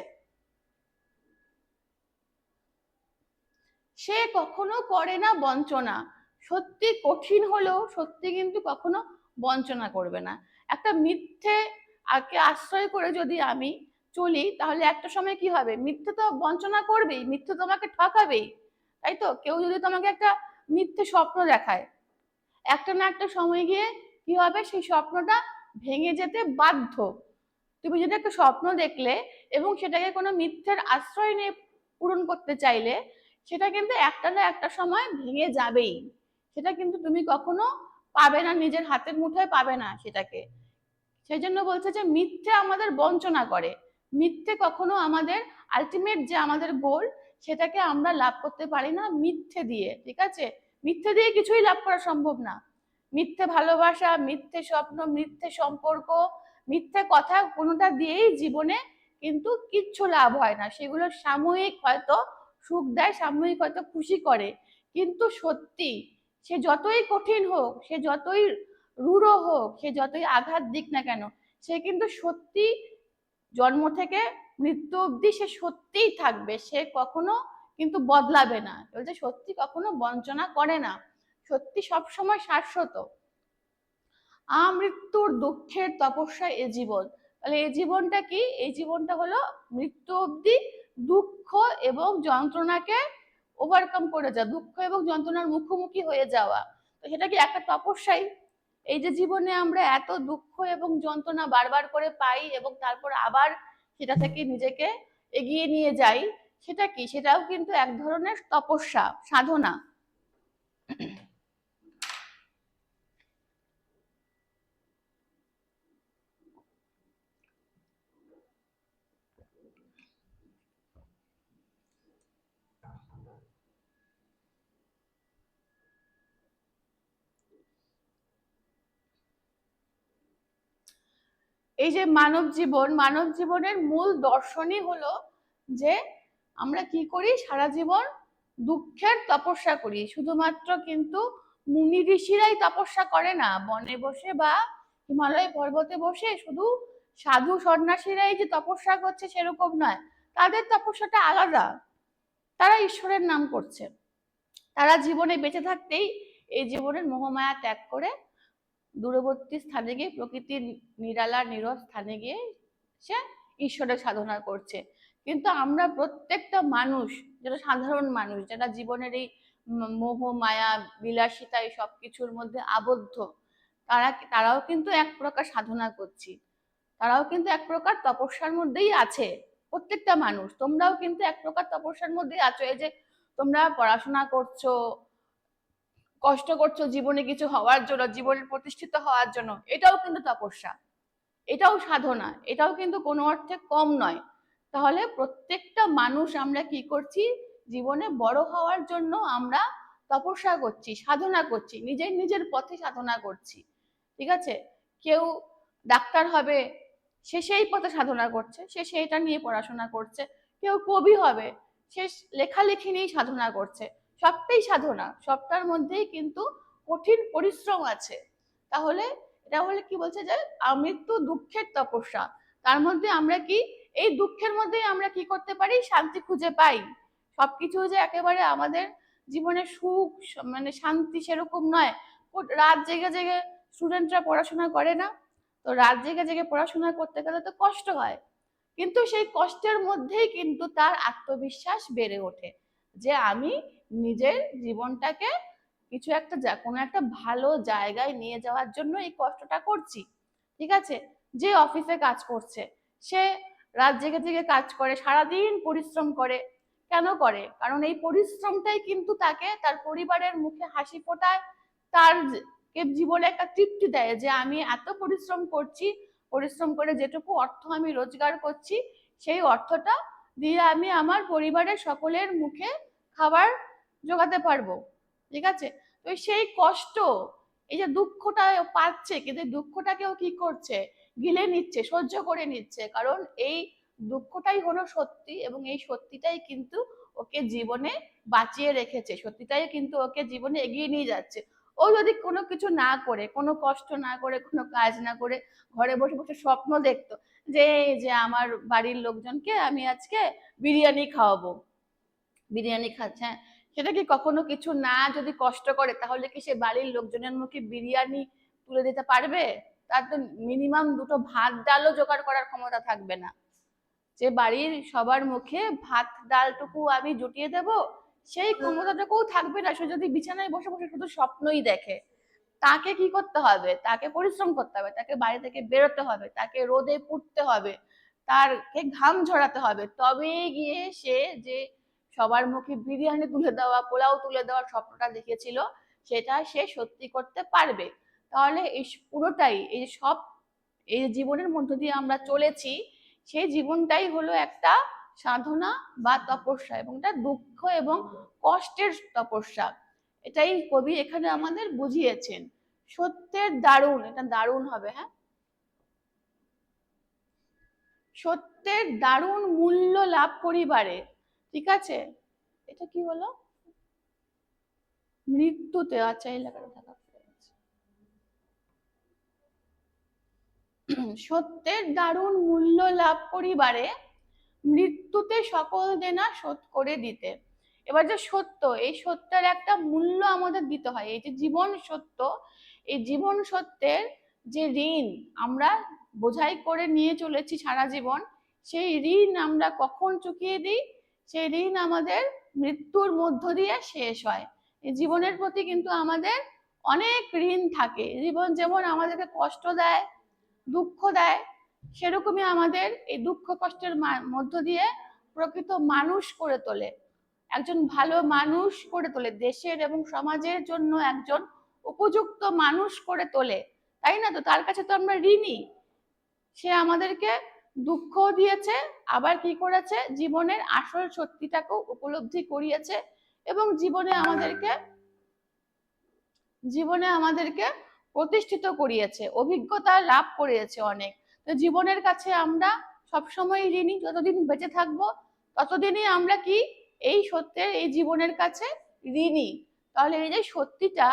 S1: সে কখনো করে না বঞ্চনা। সত্যি কঠিন হলেও সত্যি কিন্তু কখনো বঞ্চনা করবে না। একটা মিথ্যে আকে আশ্রয় করে যদি আমি চলি, তাহলে একটা সময় কি হবে? মিথ্যে তো বঞ্চনা করবেই, মিথ্যে তোমাকে ঠকাবেই, তাই তো? কেউ যদি তোমাকে একটা মিথ্যে স্বপ্ন দেখায়, একটা না একটা সময় গিয়ে কি হবে? সেই স্বপ্নটা ভেঙে যেতে বাধ্য। তুমি যদি একটা স্বপ্ন দেখলে এবং সেটাকে কোনো মিথ্যের আশ্রয় নিয়ে পূরণ করতে চাইলে, সেটা কিন্তু একটা না একটা সময় ভেঙে যাবেই। সেটা কিন্তু তুমি কখনো পাবে না, নিজের হাতের মুঠোয় পাবে না সেটাকে। সেই জন্য বলছে যে মিথ্যে আমাদের বঞ্চনা করে, মিথ্যে কখনো আমাদের আলটিমেট যে আমাদের গোল, সেটাকে আমরা লাভ করতে পারি না মিথ্যে দিয়ে। ঠিক আছে? মিথ্যে দিয়ে কিছুই লাভ করা সম্ভব না। মিথ্যে ভালোবাসা, মিথ্যে স্বপ্ন, মিথ্যে সম্পর্ক, মিথ্যে কথা, কোনোটা দিয়েই জীবনে কিন্তু কিচ্ছু লাভ হয় না। সেগুলো সাময়িক হয়তো সুখ দেয়, সাময়িক হয়তো খুশি করে, কিন্তু সত্যি সে যতই কঠিন হোক, সে যতই রূঢ় হোক, সে যতই আঘাত দিক না কেন, সে কিন্তু সত্যি জন্ম থেকে মৃত্যু অবধি সে সত্যিই থাকবে, সে কখনো কিন্তু বদলাবে না। বলছে সত্যি কখনো বঞ্চনা করে না, সত্যি সবসময় শাশ্বত। আমৃত্যুর দুঃখের তপস্যা এ জীবন। তাহলে এই জীবনটা কি? এই জীবনটা হলো মৃত্যু অবধি দুঃখ এবং যন্ত্রণাকে ওভারকাম করে যাওয়া, দুঃখ এবং যন্ত্রণার মুখোমুখি হয়ে যাওয়া। তো সেটা কি একটা তপস্যাই? এই যে জীবনে আমরা এত দুঃখ এবং যন্ত্রণা বারবার করে পাই এবং তারপর আবার সেটা থেকে নিজেকে এগিয়ে নিয়ে যাই, সেটা কি? সেটাও কিন্তু এক ধরনের তপস্যা, সাধনা। এই যে মানব জীবনের মূল দর্শনই হলো যে আমরা কি করি? সারা জীবন দুঃখের তপস্যা করি। শুধুমাত্র কিন্তু মুনি ঋষিরাই তপস্যা করে না, বনে বসে বা হিমালয় পর্বতে বসে শুধু সাধু সন্ন্যাসীরাই যে তপস্যা করছে সেরকম নয়। তাদের তপস্যাটা আলাদা, তারা ঈশ্বরের নাম করছে। তারা জীবনে বেঁচে থাকতেই এই জীবনের মোহমায়া ত্যাগ করে দূরবর্তী স্থানে গিয়ে, প্রকৃতির নিরালা নীরব স্থানে গিয়ে সে ঈশ্বরের সাধনা করছে। কিন্তু আমরা প্রত্যেকটা মানুষ, যারা সাধারণ মানুষ, যারা জীবনের এই মোহ মায়া বিলাসিতা এই সব কিছুর মধ্যে আবদ্ধ, তারাও কিন্তু এক প্রকার সাধনা করছি, তারাও কিন্তু এক প্রকার তপস্যার মধ্যেই আছে। প্রত্যেকটা মানুষ, তোমরাও কিন্তু এক প্রকার তপস্যার মধ্যেই আছো। এই যে তোমরা পড়াশোনা করছো, কষ্ট করছো জীবনে কিছু হওয়ার জন্য, জীবনে প্রতিষ্ঠিত হওয়ার জন্য, এটাও কিন্তু তপস্যা, এটাও সাধনা, এটাও কিন্তু কোনো অর্থে কম নয়। তাহলে প্রত্যেকটা মানুষ আমরা কি করছি? জীবনে বড় হওয়ার জন্য আমরা তপস্যা করছি, সাধনা করছি, নিজের নিজের পথে সাধনা করছি। ঠিক আছে? কেউ ডাক্তার হবে, সে সেই পথে সাধনা করছে, সে সেইটা নিয়ে পড়াশোনা করছে। কেউ কবি হবে, সে লেখালেখি নিয়েই সাধনা করছে। সবটাই সাধনা, সবটার মধ্যেই কিন্তু কঠিন পরিশ্রম আছে। তাহলে এটা হলে কি বলছে যে আমৃত্যু দুঃখের তপস্যা। তার মধ্যে আমরা কি এই দুঃখের মধ্যেই আমরা কি করতে পারি? শান্তি খুঁজে পাই। সবকিছু যে একেবারে আমাদের জীবনে সুখ মানে শান্তি সেরকম নয়। রাত জেগে জেগে স্টুডেন্টরা পড়াশোনা করে না? তো রাত জেগে জেগে পড়াশোনা করতে গেলে তো কষ্ট হয়, কিন্তু সেই কষ্টের মধ্যেই কিন্তু তার আত্মবিশ্বাস বেড়ে ওঠে যে আমি নিজের জীবনটাকে কিছু একটা কোনো একটা ভালো জায়গায় নিয়ে যাওয়ার জন্য এই কষ্টটা করছি। ঠিক আছে? যে অফিসে কাজ করছে, সে রাত জেগে জেগে কাজ করে, সারাদিন পরিশ্রম করে। কেন করে? কারণ এই পরিশ্রমটাই কিন্তু তাকে তার পরিবারের মুখে হাসি ফোটায়, তার জীবনে একটা তৃপ্তি দেয় যে আমি এত পরিশ্রম করছি, পরিশ্রম করে যেটুকু অর্থ আমি রোজগার করছি, সেই অর্থটা দিয়ে আমি আমার পরিবারের সকলের মুখে খাবার জোগাতে পারবো। ঠিক আছে? তো সেই কষ্ট, এই যে দুঃখটা পাচ্ছে, কিন্তু দুঃখটাকেও কি করছে? গিলে নিচ্ছে, সহ্য করে নিচ্ছে। কারণ এই দুঃখটাই হলো সত্যি, এবং এই সত্যিটাই কিন্তু ওকে জীবনে বাঁচিয়ে রেখেছে, সত্যিটাই কিন্তু ওকে জীবনে এগিয়ে নিয়ে যাচ্ছে। ও যদি কোনো কিছু না করে, কোনো কষ্ট না করে, কোনো কাজ না করে ঘরে বসে বসে স্বপ্ন দেখতো যে যে আমার বাড়ির লোকজনকে আমি আজকে বিরিয়ানি খাওয়াবো, বিরিয়ানি খাচ্ছে, হ্যাঁ, সেটা কি কখনো কিছু না যদি কষ্ট করে, তাহলে কি সে বাড়ির লোকজনের মুখে বিরিয়ানি তুলে দিতে পারবে? তার তো মিনিমাম দুটো ভাত ডালও জোগাড় করার ক্ষমতা থাকবে না। যে বাড়ির সবার মুখে ভাত ডালটুকু আমি জুটিয়ে দেব, সেই ক্ষমতাটুকুও থাকবে না। সে যদি বিছানায় বসে বসে শুধু স্বপ্নই দেখে, তাকে কি করতে হবে? তাকে পরিশ্রম করতে হবে, তাকে বাড়ি থেকে বেরোতে হবে, তাকে রোদে পুড়তে হবে, তারকে ঘাম ঝরাতে হবে, তবেই গিয়ে সে যে সবার মুখে বিরিয়ানি তুলে দেওয়া, পোলাও তুলে দেওয়ার স্বপ্নটা দেখেছিল, সেটা সে সত্যি করতে পারবে। তাহলে এই পুরোটাই, এই সব, এই জীবনের মধ্য দিয়ে আমরা চলেছি, সেই জীবনটাই হলো একটা সাধনা বা তপস্যা, এবং এটা দুঃখ এবং কষ্টের তপস্যা। এটাই কবি এখানে আমাদের বুঝিয়েছেন। সত্যের দারুণ, এটা দারুণ হবে, হ্যাঁ, সত্যের দারুণ মূল্য লাভ করিবারে। ঠিক আছে? এটা কি হলো? মৃত্যুতে, আচ্ছা এই লেখাটা থাকা, সত্যের দারুণ মূল্য লাভ করিবারে মৃত্যুতে সকল দেনা শোধ করে দিতে। এবার যে সত্য, এই সত্যের একটা মূল্য আমাদের দিতে হয়। এই যে জীবন সত্য, এই জীবন সত্যের যে ঋণ আমরা বোঝাই করে নিয়ে চলেছি সারা জীবন, সেই ঋণ আমরা কখন চুকিয়ে দিই? সেই ঋণ আমাদের মৃত্যুর মধ্য দিয়ে শেষ হয়। এই জীবনের প্রতি কিন্তু আমাদের অনেক ঋণ থাকে। জীবন যেমন আমাদেরকে কষ্ট দেয়, দুঃখ দেয়, সেরকমই আমাদের এই দুঃখ কষ্টের মধ্য দিয়ে প্রকৃত মানুষ করে তোলে, একজন ভালো মানুষ করে তোলে, দেশের এবং সমাজের জন্য একজন উপযুক্ত মানুষ করে তোলে, তাই না? তো তার কাছে তো আমরা ঋণী। সে আমাদেরকে দুঃখ দিয়েছে, আবার কি করেছে, জীবনের আসল সত্যিটাকেও উপলব্ধি করিয়েছে এবং জীবনে আমাদেরকে প্রতিষ্ঠিত করিয়েছে, অভিজ্ঞতা লাভ করিয়েছে অনেক। তো জীবনের কাছে আমরা সবসময় ঋণী। যতদিন বেঁচে থাকবো ততদিনই আমরা কি এই সত্যের, এই জীবনের কাছে ঋণী। তাহলে এই যে সত্যিটা,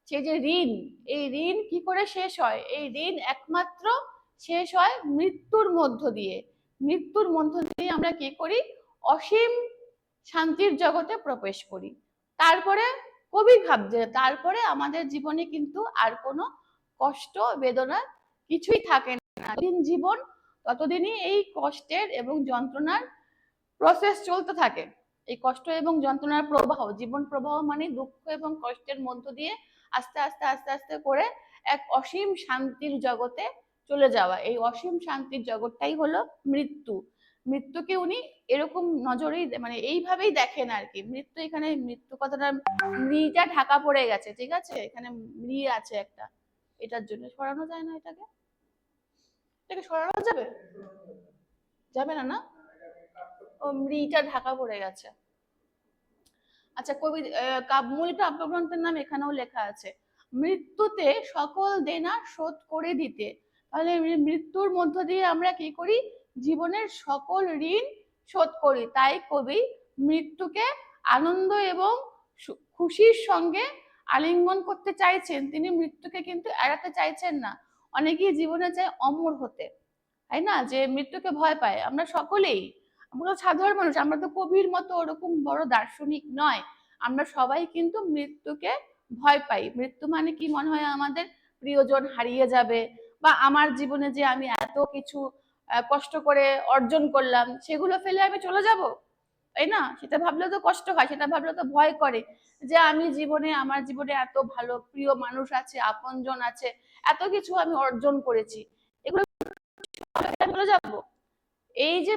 S1: সে যে ঋণ, এই ঋণ কি করে শেষ হয়? এই ঋণ একমাত্র শেষ হয় মৃত্যুর মধ্য দিয়ে। মৃত্যুর মধ্য দিয়ে আমরা কি করি? অসীম শান্তির জগতে প্রবেশ করি। তারপরে কবি ভাবছে তারপরে আমাদের জীবনে কিন্তু আর কোনো কষ্ট বেদনা কিছুই থাকে না। দিন জীবন ততদিনই এই কষ্টের এবং যন্ত্রণার প্রসেস চলতে থাকে। এই কষ্ট এবং যন্ত্রণার প্রবাহ, জীবন প্রবাহ মানে দুঃখ এবং কষ্টের মধ্য দিয়ে আস্তে আস্তে আস্তে আস্তে করে এক অসীম শান্তির জগতে চলে যাওয়া। এই অসীম শান্তির জগৎটাই হলো মৃত্যু। মৃত্যুকে উনি এরকম নজরেই মানে এইভাবেই দেখেন আর কি। মৃত্যু, এখানে মৃত্যু কথাটা মৃটা ঢাকা পড়ে গেছে, ঠিক আছে? এখানে মৃ আছে একটা, এটার জন্য সরানো যায় না। এটাকে সরানো যাবে? যাবে না, না? ও মৃটা ঢাকা পড়ে গেছে। আচ্ছা, কবি মূল কাব্যগ্রন্থের নাম এখানেও লেখা আছে, মৃত্যুতে সকল দেনা শোধ করে দিতে। তাহলে মৃত্যুর মধ্য দিয়ে আমরা কি করি? জীবনের সকল ঋণ শোধ করি। তাই কবি মৃত্যুকে আনন্দ এবং খুশির সঙ্গে আলিঙ্গন করতে চাইছেন। তিনি মৃত্যুকে কিন্তু এড়াতে চাইছেন না। অনেকেই জীবনে চায় অমর হতে, তাই না? যে মৃত্যুকে ভয় পায়। আমরা সকলেই, আমরা সাধারণ মানুষ, আমরা তো কবির মতো ওরকম বড় দার্শনিক নয়। আমরা সবাই কিন্তু মৃত্যুকে ভয় পাই। মৃত্যু মানে কি মনে হয়? আমাদের প্রিয়জন হারিয়ে যাবে, বা আমার জীবনে যে আমি এত কিছু কষ্ট করে অর্জন করলাম সেগুলো ফেলে আমি চলে যাব, তাই না? সেটা ভাবলে তো কষ্ট হয়, সেটা ভাবলে তো ভয় করে যে আমি আমার জীবনে এত ভালো প্রিয় মানুষ আছে, আপনজন আছে, এত কিছু আমি অর্জন করেছি, এগুলো চলে যাব। এই যে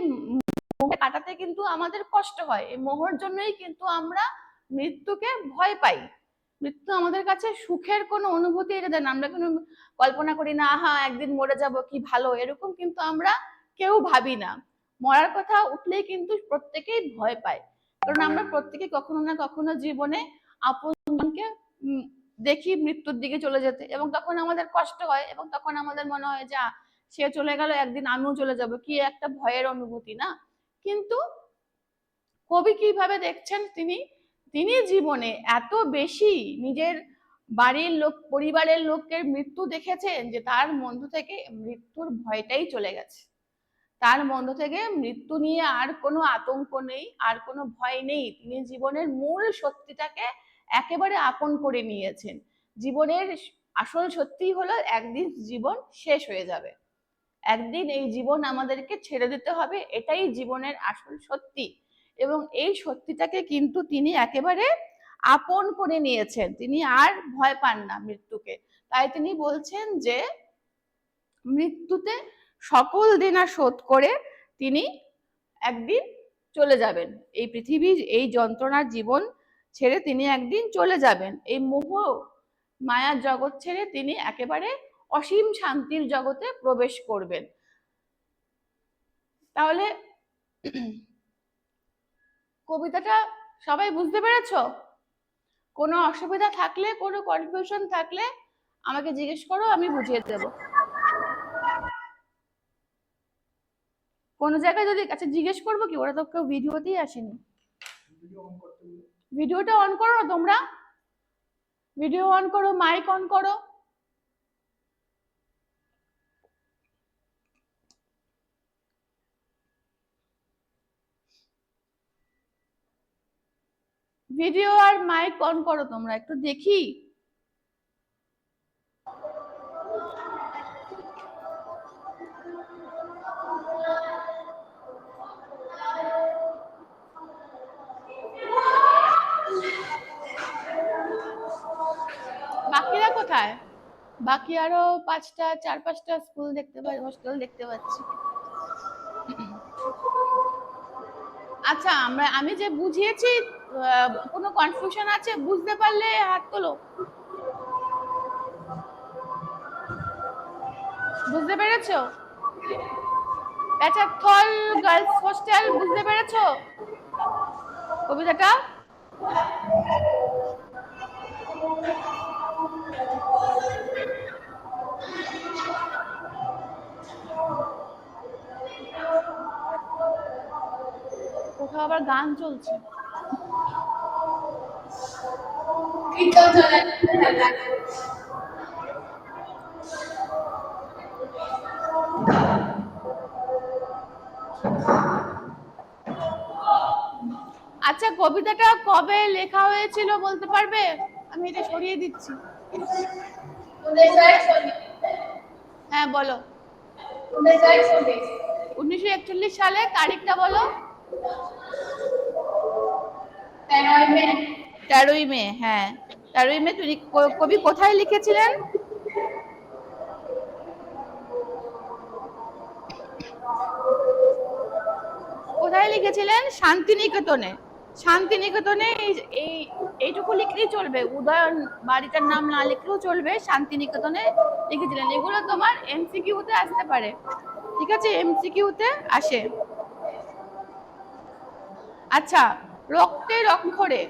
S1: মোহ কাটাতে কিন্তু আমাদের কষ্ট হয়, এই মোহর জন্যই কিন্তু আমরা মৃত্যুকে ভয় পাই। মৃত্যু আমাদের কাছে সুখের কোনো অনুভূতি এটা দেয় না। আমরা কোনো কল্পনা করি না, আহা একদিন মরে যাব কি ভালো, এরকম কিন্তু আমরা কেউ ভাবি না। মরার কথা উঠলেই কিন্তু প্রত্যেকেই ভয় পায়, কারণ আমরা প্রত্যেকে কখনো না কখনো জীবনে আপনজনকে দেখি মৃত্যুর দিকে চলে যেতে, এবং তখন আমাদের কষ্ট হয়, এবং তখন আমাদের মনে হয় যে সে চলে গেল, একদিন আমিও চলে যাব, কি একটা ভয়ের অনুভূতি না? কিন্তু কবি কিভাবে দেখছেন, তিনি জীবনে এত বেশি নিজের বাড়ির লোক, পরিবারের লোকের মৃত্যু দেখেছেন যে তার মধ্য থেকে মৃত্যুর ভয়টাই চলে গেছে। তার মধ্য থেকে মৃত্যু নিয়ে আর কোনো আতঙ্ক নেই, আর কোনো ভয় নেই। তিনি জীবনের মূল সত্যিটাকে একেবারে আপন করে নিয়েছেন। জীবনের আসল সত্যি হলো একদিন জীবন শেষ হয়ে যাবে, একদিন এই জীবন আমাদেরকে ছেড়ে দিতে হবে, এটাই জীবনের আসল সত্যি। এবং এই সত্যিটাকে কিন্তু তিনি একেবারে আপন করে নিয়েছেন, তিনি আর ভয় পান না মৃত্যুকে। তাই তিনি বলছেন যে মৃত্যুতে সকল দেনা শোধ করে তিনি একদিন চলে যাবেন, এই পৃথিবীর এই যন্ত্রণার জীবন ছেড়ে তিনি একদিন চলে যাবেন। এই মোহ মায়ার জগৎ ছেড়ে তিনি একেবারে অসীম শান্তির জগতে প্রবেশ করবেন। তাহলে কবিতাটা সবাই বুঝতে পেরেছো? কোনো অসুবিধা থাকলে, কোনো কনফিউশন থাকলে আমাকে জিজ্ঞেস করো, আমি বুঝিয়ে দেব। কোনো জায়গায় যদি, আচ্ছা জিজ্ঞেস করবো কি, ওরা তো কেউ ভিডিওতেই আসেনি। ভিডিওটা অন করো না তোমরা, ভিডিও অন করো, মাইক অন করো। ভিডিও আর মাইক অন করো তোমরা, একটু দেখি। বাকি আরো 4-5টা স্কুল দেখতে পাই, হোস্টেল দেখতে পাচ্ছি। আচ্ছা, আমি যে বুঝিয়েছি কোনো কনফিউশন আছে? বুঝতে পারলে হাত তোলো। বুঝতে পেরেছো? প্যাচারথল গার্লস হোস্টেল বুঝতে পেরেছো কবিতাটা? কোথাও আবার গান চলছে। আচ্ছা, কবিতাটা কবে লেখা হয়েছিল বলতে পারবে? আমি এটা সরিয়ে দিচ্ছি। হ্যাঁ বলো। 1941 সালে, তারিখটা বলো। 13ই মে। হ্যাঁ, 13ই মে। তুমি কবি কোথায় লিখেছিলেন? কোথায় লিখেছিলেন? শান্তিনিকেতনে। শান্তিনিকেতনে এই এইটুকু লিখলেই চলবে, উদয়ন বাড়িটার নাম না লিখলেও চলবে, শান্তিনিকেতনে লিখেছিলেন। এগুলো তোমার এমসিকিউতে আসতে পারে, ঠিক আছে? এমসিকিউতে আসে। আচ্ছা, রক্তের অক্ষরে,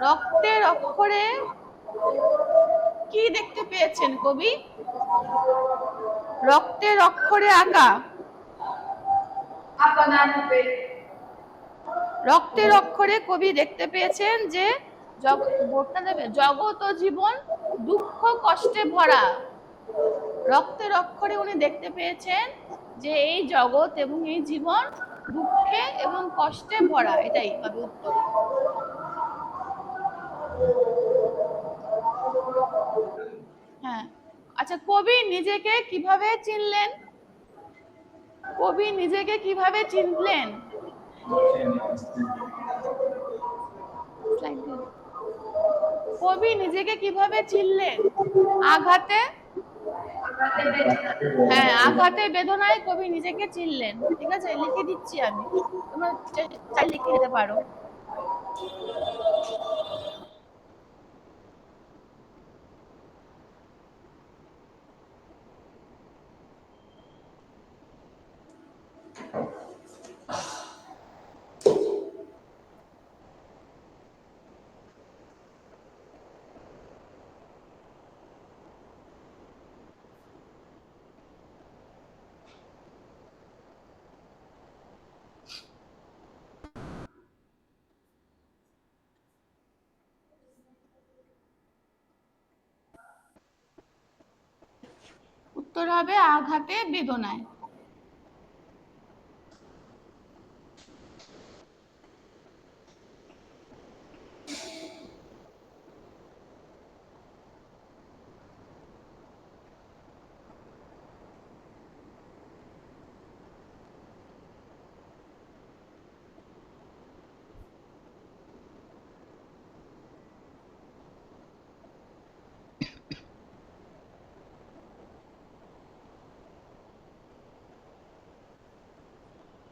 S1: রক্তের অক্ষরে কি দেখতে পেয়েছেন কবি? রক্তের অক্ষরে আঁকা। রক্তের অক্ষরে কবি দেখতে পেয়েছেন যে বোর্ডটা দেবে, জগৎ ও জীবন দুঃখ কষ্টে ভরা। রক্তের অক্ষরে উনি দেখতে পেয়েছেন যে এই জগৎ এবং এই জীবন দুঃখে এবং কষ্টে ভরা। এটাই হবে উত্তর। হ্যাঁ। আচ্ছা, কবি নিজেকে কিভাবে চিনলেন? কবি নিজেকে কিভাবে চিনলেন? কবি নিজেকে কিভাবে চিনলেন? আঘাতে। হ্যাঁ, আঘাতে বেদনায় কবি নিজেকে চিনলেন। ঠিক আছে, লিখে দিচ্ছি আমি, তোমরা চাই লিখে নিতে পারো। উত্তর হবে আঘাতে বেদনায়।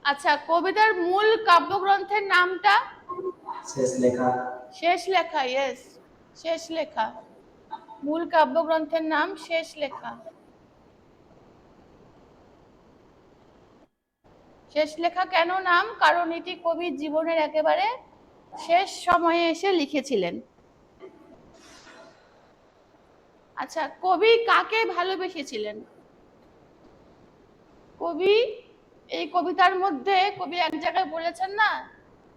S1: আচ্ছা, কবিতার মূল কাব্যগ্রন্থের নামটা?
S3: শেষ লেখা।
S1: শেষ লেখা, ইয়েস, শেষ লেখা। মূল কাব্যগ্রন্থের নাম শেষ লেখা। শেষ লেখা কেন নাম? কারণ এটি কবির জীবনের একেবারে শেষ সময়ে এসে লিখেছিলেন। আচ্ছা, কবি কাকে ভালোবেসেছিলেন? কবি এই কবিতার মধ্যে কবি এক জায়গায় বলেছেন না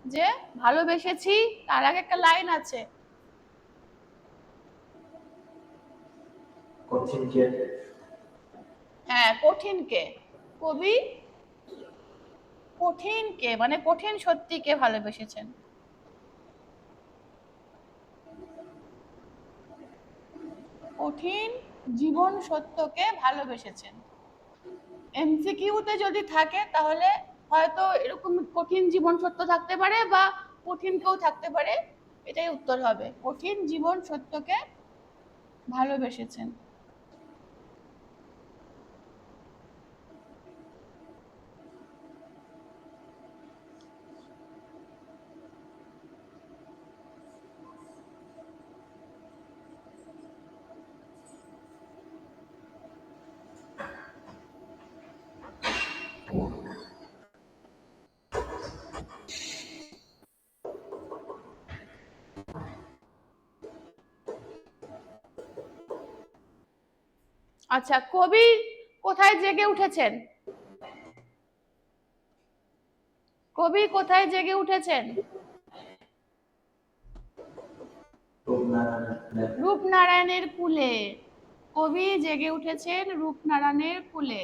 S1: যে ভালোবেসেছি, তার আগে একটা লাইন আছে,
S3: কঠিনকে।
S1: হ্যাঁ, কঠিনকে। কবি কঠিনকে মানে কঠিন সত্যিকে ভালোবেসেছেন। কঠিন জীবন সত্যকে ভালোবেসেছেন। এমসিকিউতে যদি থাকে তাহলে হয়তো এরকম কঠিন জীবন সত্য থাকতে পারে বা কঠিন কেউ থাকতে পারে, এটাই উত্তর হবে, কঠিন জীবন সত্যকে ভালোবেসেছেন। আচ্ছা, কবি কোথায় জেগে উঠেছেন? কবি কোথায় জেগে উঠেছেন? রূপনারায়ণের কুলে। কবি জেগে উঠেছেন রূপনারায়ণের কুলে।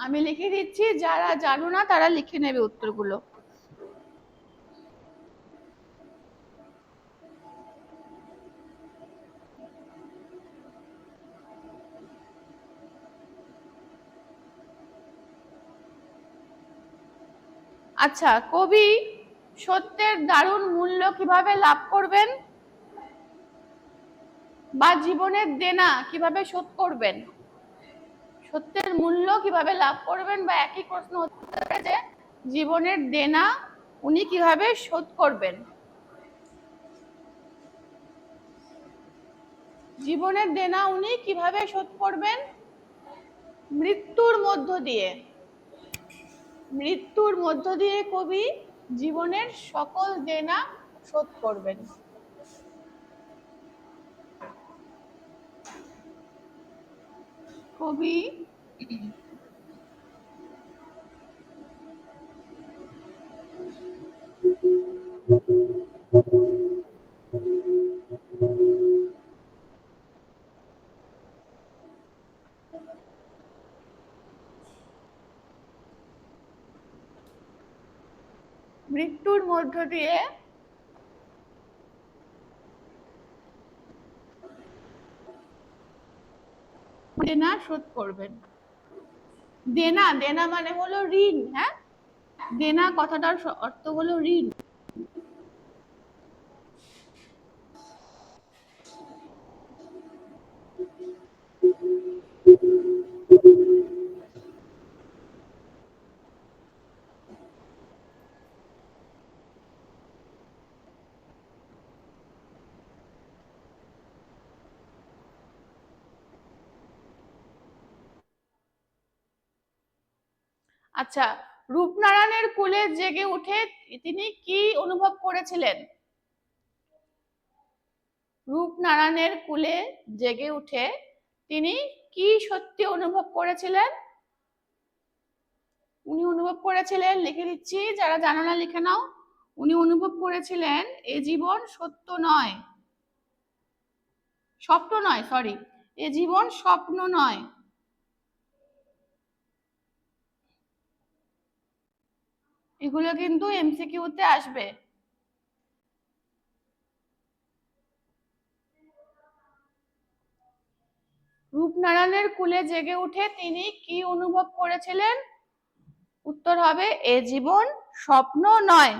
S1: আমি লিখে দিচ্ছি, যারা জানো না তারা লিখে নেবে উত্তরগুলো। আচ্ছা, কবি সত্যের দারুণ মূল্য কিভাবে লাভ করবেন, বা জীবনের দেনা কিভাবে শোধ করবেন? সত্যের মূল্য কিভাবে লাভ করবেন, বা একই প্রশ্ন হতে পারে যে জীবনের দেনা উনি কিভাবে শোধ করবেন? জীবনের দেনা উনি কিভাবে শোধ করবেন? মৃত্যুর মধ্য দিয়ে। মৃত্যুর মধ্য দিয়ে কবি জীবনের সকল দেনা শোধ করবেন। কবি মৃত্যুর মধ্য দিয়ে দেনা শোধ করবেন। দেনা, দেনা মানে হলো ঋণ। হ্যাঁ, দেনা কথাটার অর্থ হলো ঋণ। আচ্ছা, রূপনারায়ণের কুলে জেগে উঠে তিনি কি অনুভব করেছিলেন? রূপনারায়ণের কুলে জেগে উঠে তিনি কি সত্যি অনুভব করেছিলেন? উনি অনুভব করেছিলেন, লিখে দিচ্ছি, যারা জানো না লিখে নাও। উনি অনুভব করেছিলেন এ জীবন সত্য নয়, স্বপ্ন নয়, সরি, এ জীবন স্বপ্ন নয়। এগুলো কিন্তু এমসিকিউতে আসবে। রূপনারায়ণের কুলে জেগে উঠে তিনি কি অনুভব করেছিলেন? উত্তর হবে এ জীবন স্বপ্ন নয়।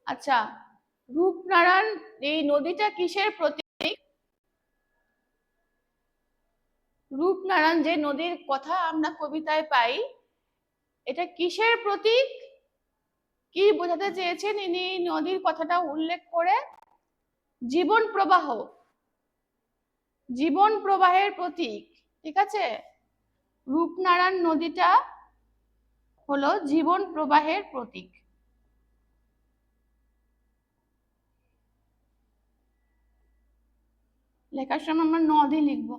S1: আচ্ছা, রূপনারায়ণ এই নদীটা কিসের প্রতীক? রূপনারায়ণ যে নদীর কথা আমরা কবিতায় পাই, এটা কিসের প্রতীক? কি বোঝাতে চেয়েছেন ইনি নদীর কথাটা উল্লেখ করে? জীবন প্রবাহ, জীবন প্রবাহের প্রতীক। ঠিক আছে, রূপনারায়ণ নদীটা হলো জীবন প্রবাহের প্রতীক। লেখার সময় আমরা নদী লিখবো।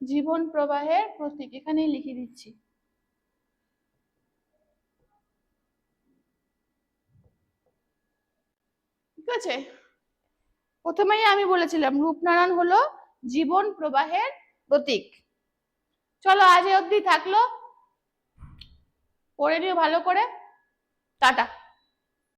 S1: জীবন প্রবাহের প্রতীক এখানেই লিখে দিচ্ছি। ঠিক আছে, প্রথমেই আমি বলেছিলাম রূপনারায়ণ হলো জীবন প্রবাহের প্রতীক। চলো আজ এ অবধি থাকলো, পড়ে নিও ভালো করে, টাটা।